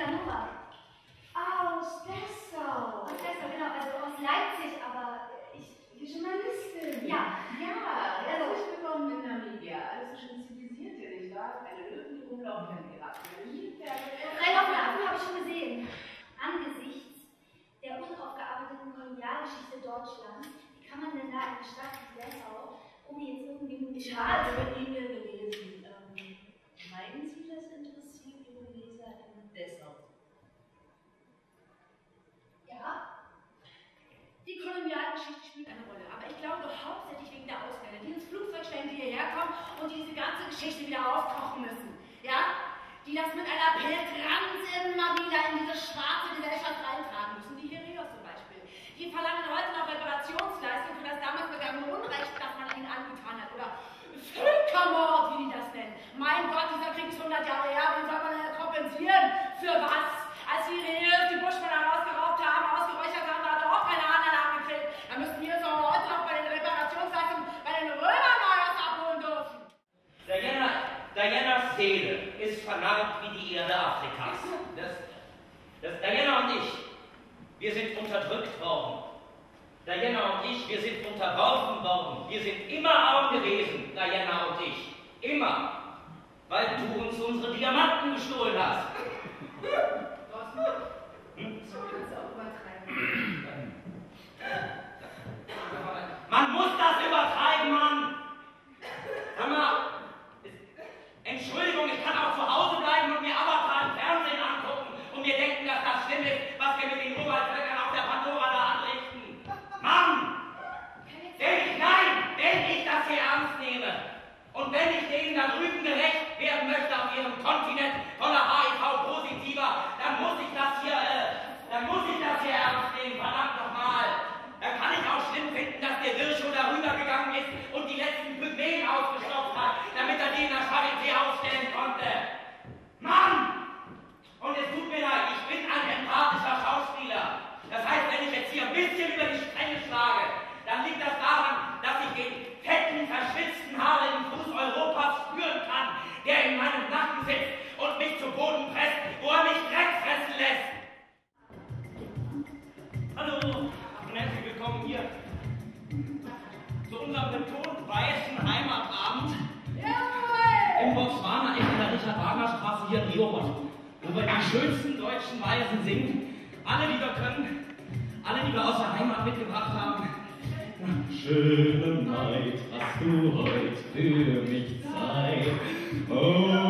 Camilla Nowak. Aus Dessau. Aus Dessau, genau, also aus Leipzig, aber Die Journalistin. Ja. Herzlich willkommen in Namibia. Alles so schön zivilisiert hier, nicht wahr? Keine Löwen, die rumlaufen in ihrer Akademie. Freilaufende Affen habe ich schon gesehen. Angesichts der unaufgearbeiteten Kolonialgeschichte Deutschlands, wie kann man denn da eine Stadt wie Dessau, ohne jetzt irgendwie... Ich habe über E-Mail gelesen. Meinen Sie, das interessiert Ihre Leser in Dessau? Ja. Die Kolonialgeschichte spielt eine Rolle, aber ich glaube hauptsächlich wegen der Ausländer, die ins Flugzeug stellen, die hierher kommen und die diese ganze Geschichte wieder aufkochen müssen. Ja? Die das mit einer Peltranz immer wieder in diese schwarze Gesellschaft reintragen müssen. Die Herero zum Beispiel. Die verlangen heute noch Reparationsleistung für das damals begangene Unrecht, das man ihnen angetan hat. Oder Völkermord, wie die das nennen. Mein Gott, dieser Krieg ist 100 Jahre her, wen soll man denn kompensieren? Für was? Als die Hereros die Buschmänner ausgeraubt haben, ausgeräuchert haben, da hat er auch keine anderen abgekriegt. Da müssten wir so heute noch bei den Reparationsleistungen bei den Römern mal was abholen dürfen. Dianas Seele ist vernarbt wie die Erde Afrikas. Diana und ich, wir sind unterdrückt worden. Diana und ich, wir sind unterworfen worden. Wir sind immer arm gewesen, Diana und ich. Immer. Weil du uns unsere Diamanten gestohlen hast. So kannst du auch übertreiben. Man muss das übertreiben, Mann! Sag mal, Entschuldigung, ich kann auch zu Hause bleiben und mir Avatar im Fernsehen angucken und mir denken, dass das schlimm ist, was wir mit den Urwaldvölkern auf der Pandora da anrichten. Mann! Wenn ich das hier ernst nehme und wenn ich denen da drüben gerecht werden möchte auf ihrem Kontinent voller HIV-Positiver, dann muss ich das hier ernst nehmen, verdammt nochmal. Da kann ich auch schlimm finden, dass der Virchow darüber gegangen ist und die letzten Pygmäen ausgestopft hat, damit er die in der Charité ausstellen konnte. Mann! Und es tut mir leid, ich bin ein empathischer Schauspieler. Das heißt, wenn ich jetzt hier ein bisschen über die Stränge schlage, dann liegt das daran, dass ich den fetten, verschwitzten, haarigen Fuß Europas spüren kann, der in meinem Nacken sitzt und mich zu Boden presst, wo er mich Dreck fressen lässt. Hallo und herzlich willkommen hier zu unserem betonten weißen Heimatabend im Botswana in der Richard-Wagner-Straße hier in Rio, wo wir die schönsten deutschen Weisen singen. Alle, die wir können, alle, die wir aus der Heimat mitgebracht haben. Schöne Maid, hast du heut für mich Zeit? Oh,